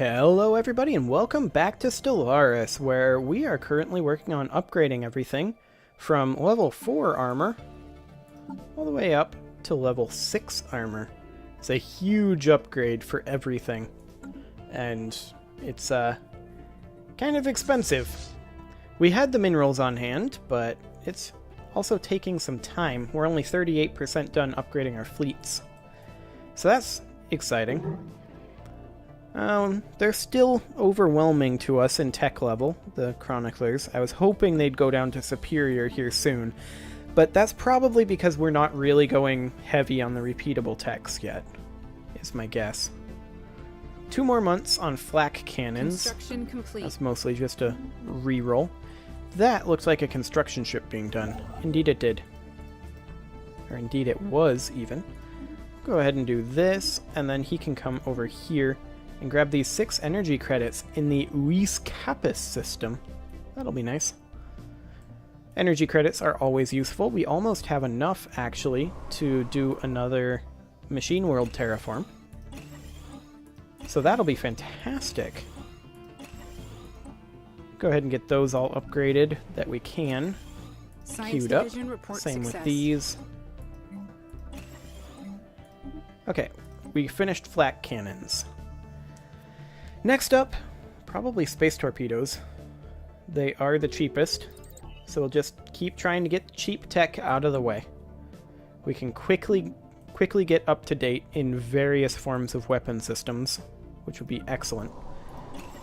Hello everybody and welcome back to Stellaris, where we are currently working on upgrading everything from level 4 armor all the way up to level 6 armor. It's a huge upgrade for everything, and it's kind of expensive. We had the minerals on hand, but it's also taking some time. We're only 38% done upgrading our fleets, so that's exciting. They're still overwhelming to us in tech level, the Chroniclers. I was hoping they'd go down to Superior here soon, but that's probably because we're not really going heavy on the repeatable techs yet, is my guess. 2 more months on flak cannons. Construction complete. That's mostly just a reroll. That looks like a construction ship being done. Indeed it did. Or indeed it was, even. Go ahead and do this, and then he can come over here and grab these 6 energy credits in the Uis Capus system. That'll be nice. Energy credits are always useful. We almost have enough, actually, to do another Machine World terraform. So that'll be fantastic. Go ahead and get those all upgraded that we can. Science Queued up. Division report Same success. with these. Okay, we finished flak cannons. Next up, probably space torpedoes. They are the cheapest, so we'll just keep trying to get cheap tech out of the way. We can quickly get up to date in various forms of weapon systems, which would be excellent.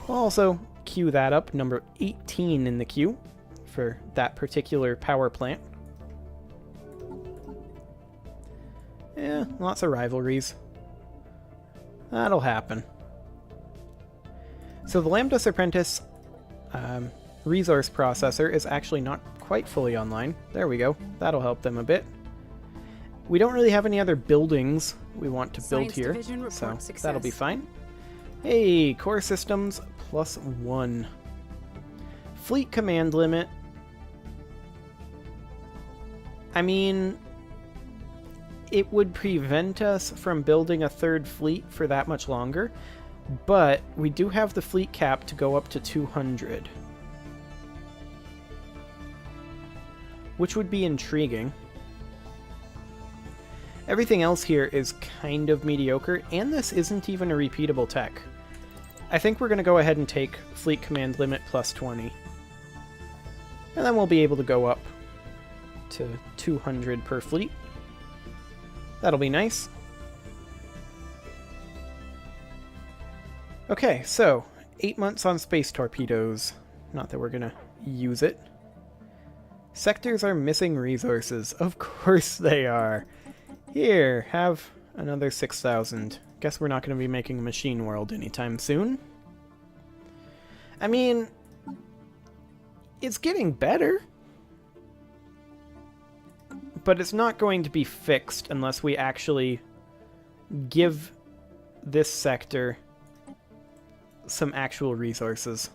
We'll also queue that up, number 18 in the queue, for that particular power plant. Yeah, lots of rivalries. That'll happen. So the Lambda Serpentis resource processor is actually not quite fully online. There we go. That'll help them a bit. We don't really have any other buildings we want to build here, so that'll be fine. Hey, core systems +1. Fleet command limit. I mean, it would prevent us from building a 3rd fleet for that much longer, but we do have the fleet cap to go up to 200. Which would be intriguing. Everything else here is kind of mediocre, and this isn't even a repeatable tech. I think we're going to go ahead and take fleet command limit +20. And then we'll be able to go up to 200 per fleet. That'll be nice. Okay, so 8 months on space torpedoes. Not that we're gonna use it. Sectors are missing resources. Of course they are. Here, have another 6,000. Guess we're not gonna be making a machine world anytime soon. I mean, it's getting better, but it's not going to be fixed unless we actually give this sector some actual resources.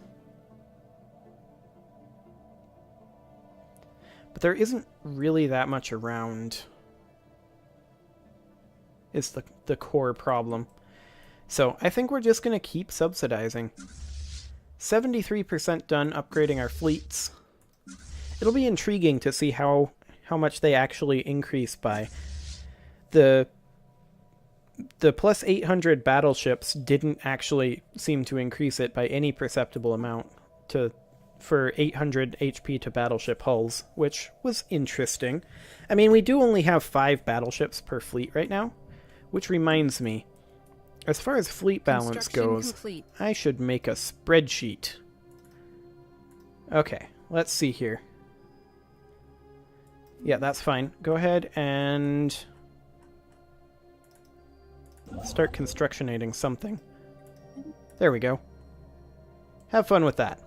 But there isn't really that much around, is the core problem. So I think we're just going to keep subsidizing. 73% done upgrading our fleets. It'll be intriguing to see how much they actually increase by. The plus 800 battleships didn't actually seem to increase it by any perceptible amount for 800 HP to battleship hulls, which was interesting. I mean, we do only have 5 battleships per fleet right now, which reminds me, as far as fleet balance goes, complete. I should make a spreadsheet. Okay, let's see here. Yeah, that's fine. Go ahead and start constructionating something. There we go. Have fun with that.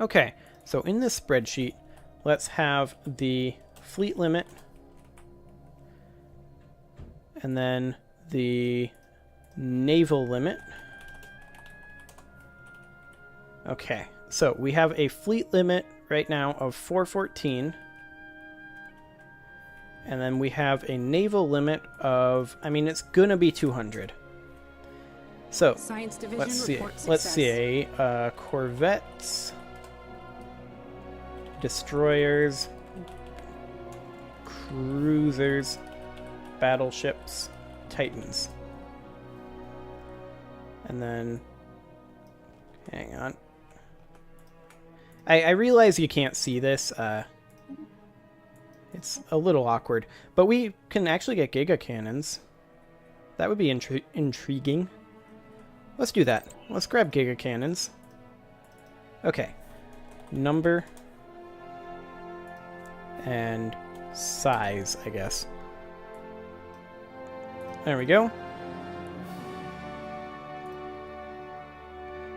Okay, so in this spreadsheet, let's have the fleet limit, and then the naval limit. Okay, so we have a fleet limit right now of 414. And then we have a naval limit of, I mean, it's gonna be 200. So, Science Division let's see. report success. Let's see. Corvettes, destroyers, cruisers, battleships, Titans. And then, hang on. I realize you can't see this. It's a little awkward. But we can actually get Giga Cannons. That would be intriguing. Let's do that. Let's grab Giga Cannons. Okay. Number. And size, I guess. There we go.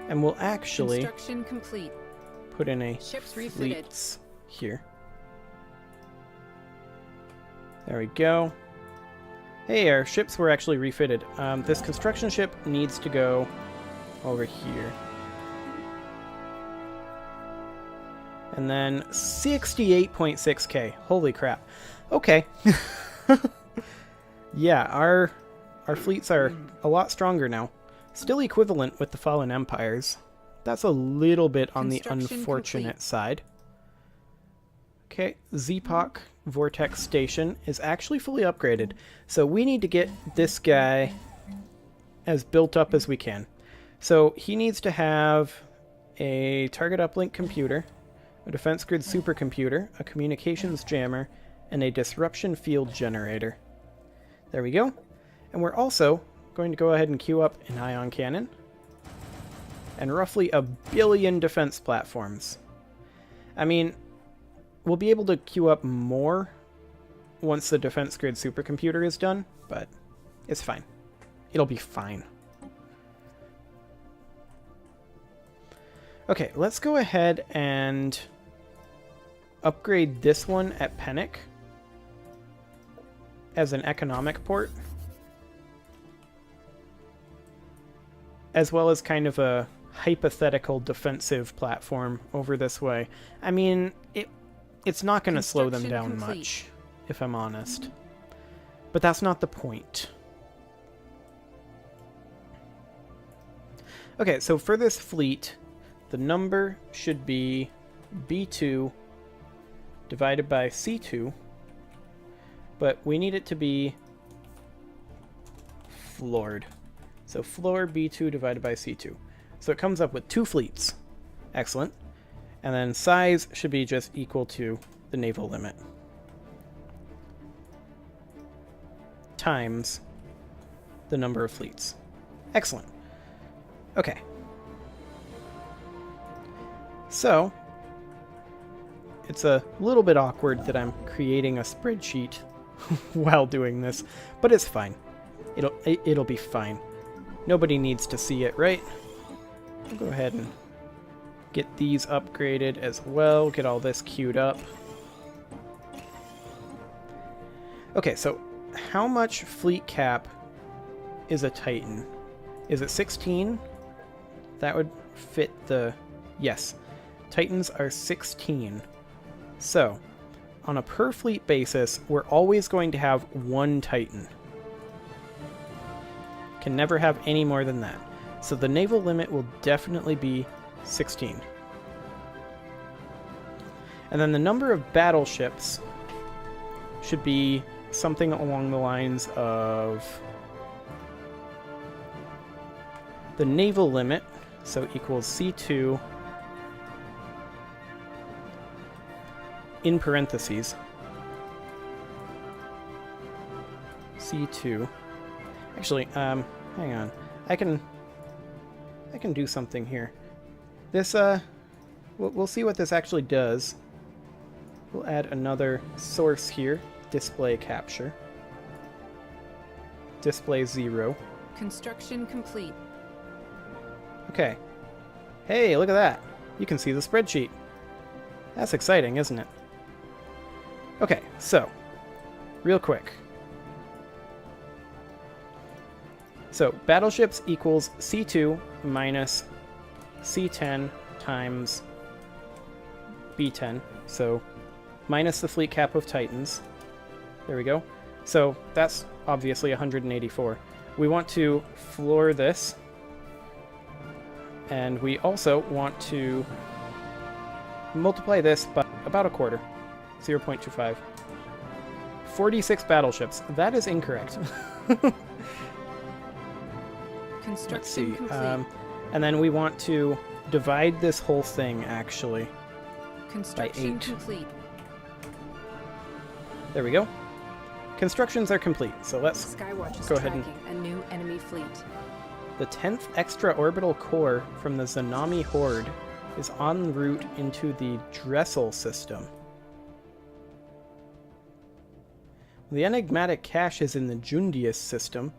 And we'll actually Construction complete. put in a Ships refitted. fleets here. There we go. Hey, our ships were actually refitted. This construction ship needs to go over here. And then 68.6k. Holy crap. Okay. Yeah, our fleets are a lot stronger now. Still equivalent with the Fallen Empires. That's a little bit on the unfortunate side. Okay, Zepok Vortex Station is actually fully upgraded. So we need to get this guy as built up as we can. So he needs to have a target uplink computer, a defense grid supercomputer, a communications jammer, and a disruption field generator. There we go. And we're also going to go ahead and queue up an ion cannon and roughly 1 billion defense platforms. I mean, we'll be able to queue up more once the defense grid supercomputer is done, but it's fine. It'll be fine. Okay, let's go ahead and upgrade this one at Pennick as an economic port, as well as kind of a hypothetical defensive platform over this way. I mean, it's not going to slow them down much, if I'm honest. But that's not the point. Okay, so for this fleet, the number should be B2 divided by C2, but we need it to be floored. So floor B2 divided by C2. So it comes up with 2 fleets. Excellent. And then size should be just equal to the naval limit times the number of fleets. Excellent. Okay. So, it's a little bit awkward that I'm creating a spreadsheet while doing this, but it's fine. It'll be fine. Nobody needs to see it, right? I'll go ahead and get these upgraded as well, get all this queued up. Okay, so how much fleet cap is a Titan? Is it 16? That would fit the... Yes. Titans are 16. So, on a per fleet basis, we're always going to have 1 Titan. Can never have any more than that. So the naval limit will definitely be 16. And then the number of battleships should be something along the lines of the naval limit, so equals C2 in parentheses. C2. Actually, hang on. I can do something here. This, we'll see what this actually does. We'll add another source here. Display capture. Display 0. Construction complete. Okay. Hey, look at that. You can see the spreadsheet. That's exciting, isn't it? Okay, so, real quick. So, battleships equals C2 minus C10 times B10. So, minus the fleet cap of Titans. There we go. So, that's obviously 184. We want to floor this And we also want to multiply this by about a quarter. 0.25. 46 battleships. That is incorrect. Construction Let's see. complete. And then we want to divide this whole thing, actually. Construction 8. complete. There we go. Constructions are complete, so let's Skywatch is go ahead tracking a new enemy fleet. The 10th extra-orbital core from the Zanami Horde is en route into the Dressel system. The enigmatic cache is in the Jundius system.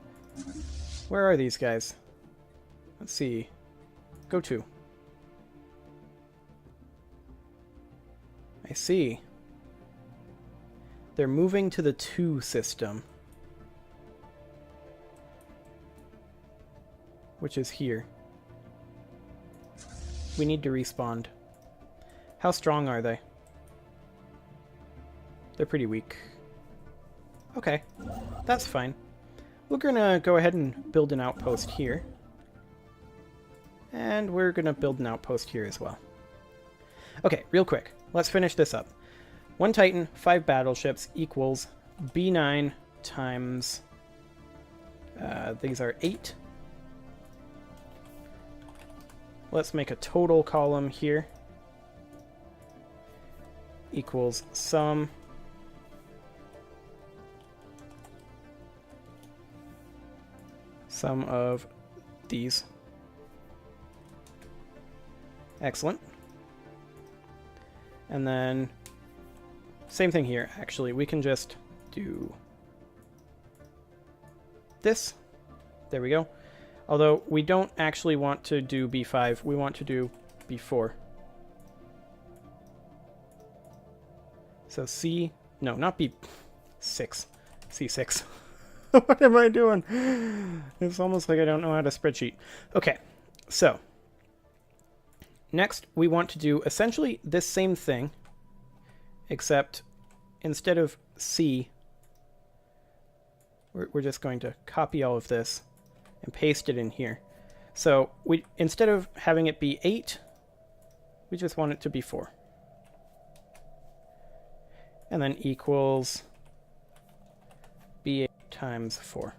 Where are these guys? Let's see. Go to. I see. They're moving to the 2 system. Which is here. We need to respawn. How strong are they? They're pretty weak. Okay, that's fine. We're gonna go ahead and build an outpost here. And we're gonna build an outpost here as well. Okay, real quick. Let's finish this up. 1 Titan, 5 battleships equals B9 times... these are 8. Let's make a total column here. Equals sum of these. Excellent. And then same thing here, actually. We can just do this. There we go. Although we don't actually want to do B5, we want to do B4. So C, no, not B6, C6. What am I doing? It's almost like I don't know how to spreadsheet. Okay, so next we want to do essentially this same thing, except instead of C, we're just going to copy all of this and paste it in here. So we, instead of having it be 8, we just want it to be 4. And then equals B8 times 4.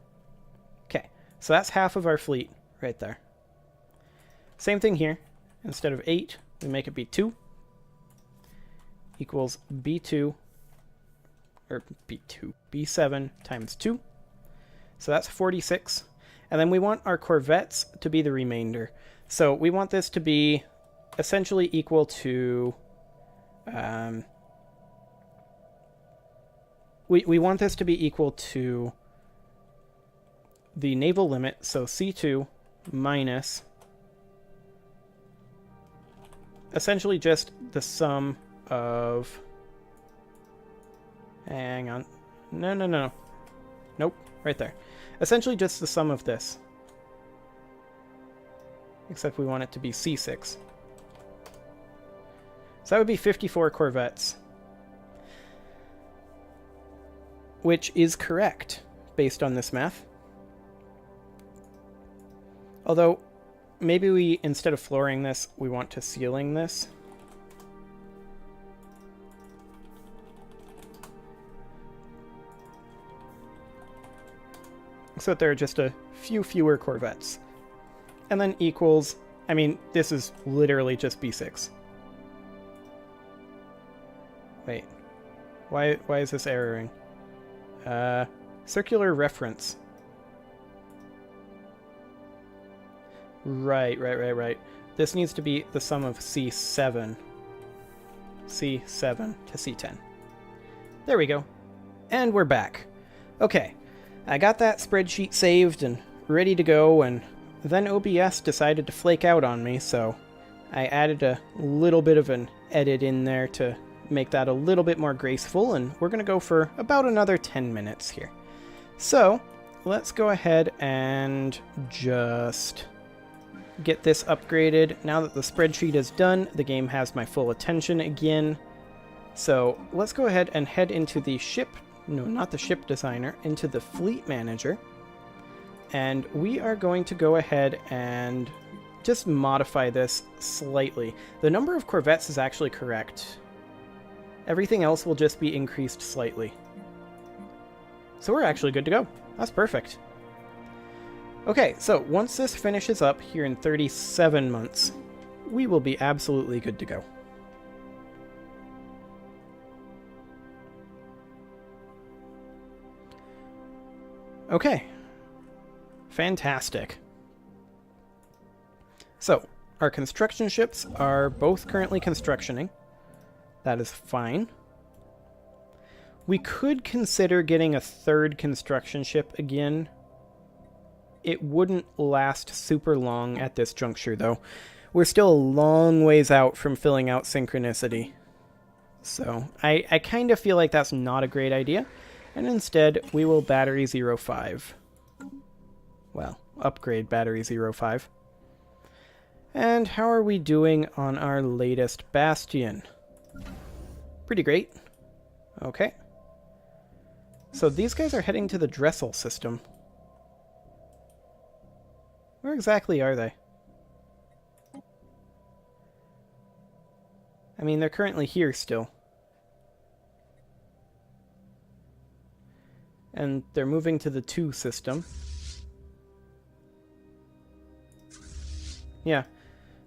Okay, so that's half of our fleet right there. Same thing here. Instead of 8, we make it be 2. Equals B2, or B2, B7 times 2. So that's 46. And then we want our corvettes to be the remainder. So we want this to be essentially equal to... we want this to be equal to the naval limit, so C2 minus essentially just the sum of... Hang on. No. Nope, right there. Essentially just the sum of this. Except we want it to be C6. So that would be 54 corvettes. Which is correct, based on this math. Although, maybe we, instead of flooring this, we want to ceiling this. So that there are just a few fewer corvettes. And then equals, I mean, this is literally just B6. Wait, why is this erroring? Circular reference. Right. This needs to be the sum of C7. C7 to C10. There we go. And we're back. Okay. I got that spreadsheet saved and ready to go, and then OBS decided to flake out on me, so I added a little bit of an edit in there to make that a little bit more graceful, and we're going to go for about another 10 minutes here. So, let's go ahead and just get this upgraded. Now that the spreadsheet is done, the game has my full attention again. So, let's go ahead and head into the ship... No, not the ship designer, into the fleet manager. And we are going to go ahead and just modify this slightly. The number of corvettes is actually correct. Everything else will just be increased slightly. So we're actually good to go. That's perfect. Okay, so once this finishes up here in 37 months, we will be absolutely good to go. Okay. Fantastic. So, our construction ships are both currently constructioning. That is fine. We could consider getting a third construction ship again. It wouldn't last super long at this juncture, though. We're still a long ways out from filling out synchronicity. So, I kind of feel like that's not a great idea. And instead, we will battery 05. Well, upgrade battery 05. And how are we doing on our latest bastion? Pretty great. Okay. So these guys are heading to the Dressel system. Where exactly are they? I mean, they're currently here still. And they're moving to the 2 system. Yeah.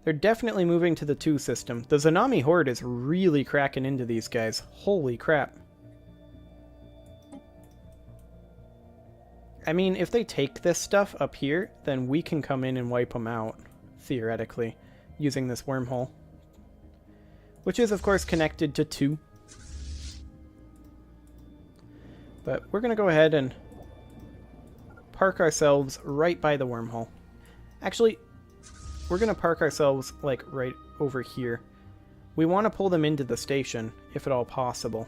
They're definitely moving to the 2 system. The Zanami Horde is really cracking into these guys. Holy crap. I mean, if they take this stuff up here, then we can come in and wipe them out, theoretically, using this wormhole. Which is, of course, connected to 2. But we're going to go ahead and park ourselves right by the wormhole. Actually, we're going to park ourselves, like, right over here. We want to pull them into the station, if at all possible.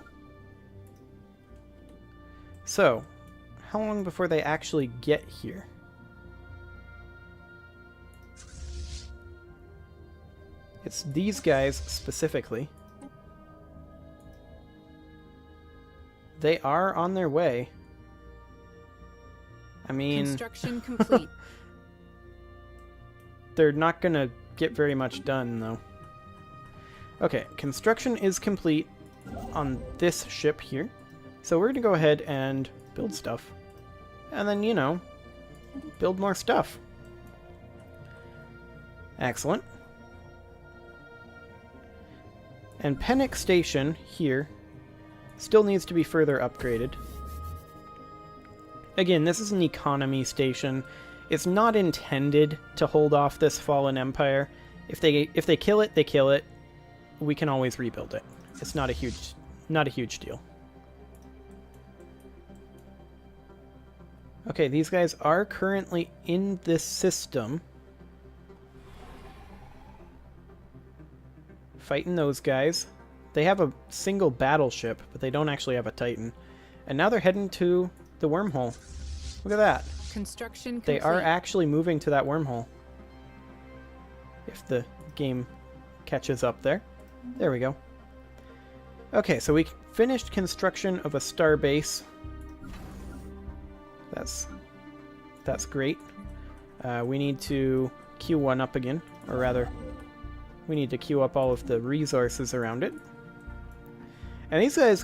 So, how long before they actually get here? It's these guys specifically. They are on their way. I mean... Construction complete. They're not gonna get very much done, though. Okay, construction is complete on this ship here. So we're gonna go ahead and build stuff. And then, you know, build more stuff. Excellent. And Pennock Station here still needs to be further upgraded. Again, this is an economy station. It's not intended to hold off this fallen empire. If they kill it, they kill it. We can always rebuild it. It's not a huge deal. Okay, these guys are currently in this system. Fighting those guys. They have a single battleship, but they don't actually have a Titan. And now they're heading to the wormhole. Look at that. Construction complete. They are actually moving to that wormhole. If the game catches up there. There we go. Okay, so we finished construction of a star base. That's great. We need to queue one up again, or rather, we need to queue up all of the resources around it. And these guys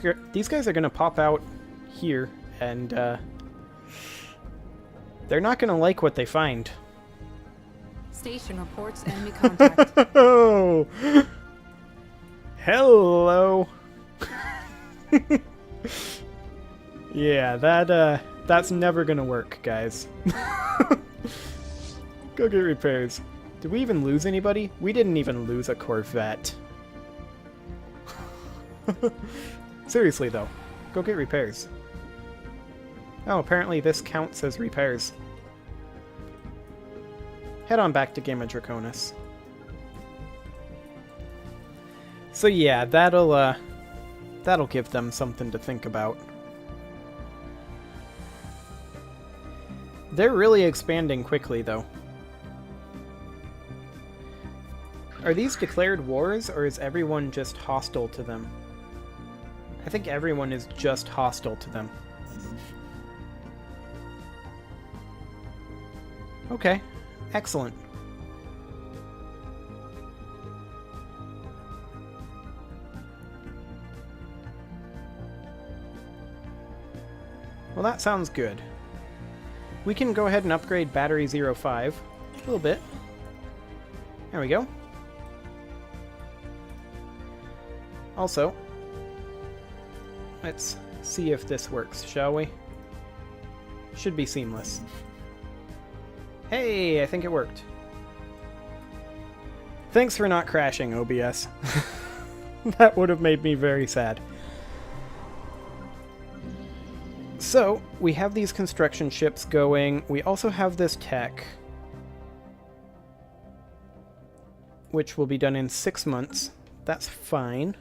are going to pop out here, and they're not going to like what they find. Station reports enemy contact. Oh, hello. Yeah, that's never gonna work, guys. Go get repairs. Did we even lose anybody? We didn't even lose a Corvette. Seriously, though. Go get repairs. Oh, apparently this counts as repairs. Head on back to Gamma Draconis. So yeah, that'll give them something to think about. They're really expanding quickly, though. Are these declared wars, or is everyone just hostile to them? I think everyone is just hostile to them. Okay, excellent. Well, that sounds good. We can go ahead and upgrade Battery 05 a little bit. There we go. Also, let's see if this works, shall we? Should be seamless. Hey, I think it worked. Thanks for not crashing, OBS. That would have made me very sad. So, we have these construction ships going. We also have this tech, which will be done in 6 months. That's fine.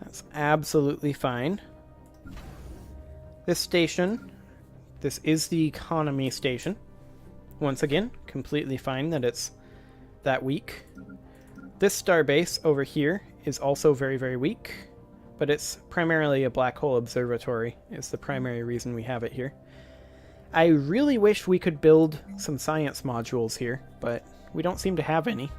That's absolutely fine. This station, this is the economy station. Once again, completely fine that it's that weak. This starbase over here is also very, very weak, but it's primarily a black hole observatory is the primary reason we have it here. I really wish we could build some science modules here, but we don't seem to have any.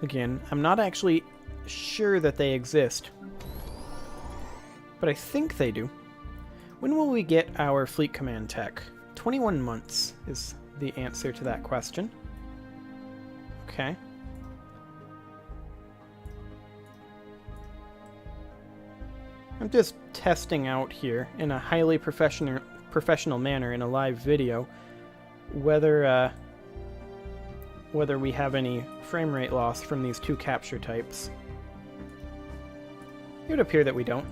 Again, I'm not actually sure that they exist, but I think they do. When will we get our fleet command tech? 21 months is the answer to that question. Okay. I'm just testing out here in a highly professional manner in a live video whether we have any frame rate loss from these two capture types. It would appear that we don't.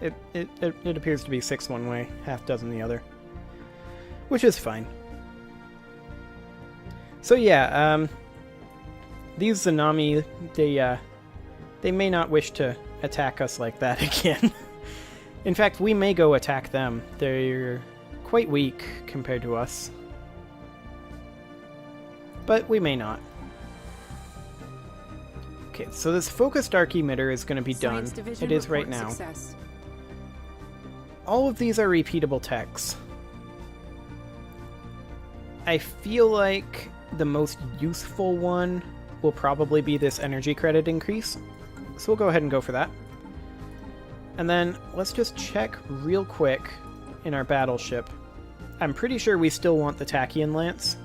It appears to be 6 one way, half dozen the other, which is fine. So yeah, these Zanami, they may not wish to attack us like that again. In fact, we may go attack them. They're quite weak compared to us. But we may not. Okay, so this focused arc emitter is going to be done. It is right now. Success. All of these are repeatable techs. I feel like the most useful one will probably be this energy credit increase. So we'll go ahead and go for that. And then let's just check real quick in our battleship. I'm pretty sure we still want the Tachyon Lance.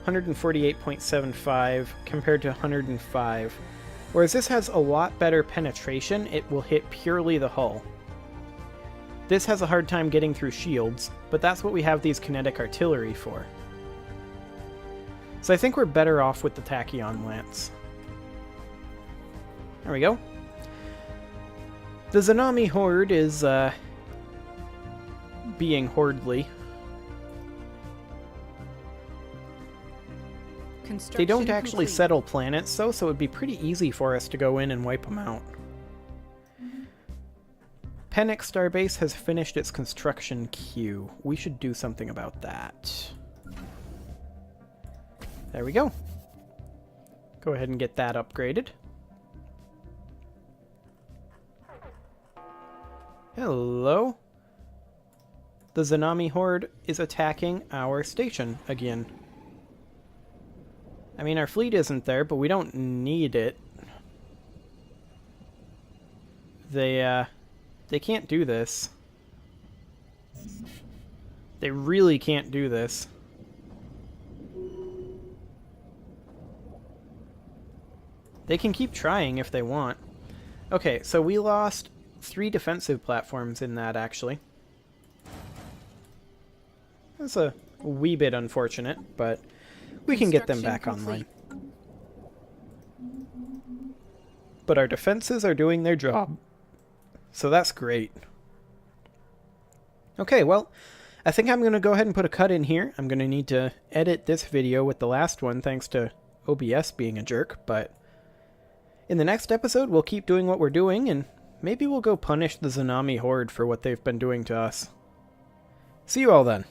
148.75 compared to 105. Whereas this has a lot better penetration, it will hit purely the hull. This has a hard time getting through shields, but that's what we have these kinetic artillery for. So I think we're better off with the Tachyon Lance. There we go. The Zanami Horde is being hordely. They don't actually settle planets, though, so it would be pretty easy for us to go in and wipe them out. Penix Starbase has finished its construction queue. We should do something about that. There we go. Go ahead and get that upgraded. Hello? The Zanami Horde is attacking our station again. I mean, our fleet isn't there, but we don't need it. They can't do this. They really can't do this. They can keep trying if they want. Okay, so we lost 3 defensive platforms in that, actually. That's a wee bit unfortunate, but we can get them back online. But our defenses are doing their job. So that's great. Okay, well, I think I'm going to go ahead and put a cut in here. I'm going to need to edit this video with the last one thanks to OBS being a jerk, but in the next episode we'll keep doing what we're doing, and maybe we'll go punish the Zanami Horde for what they've been doing to us. See you all then.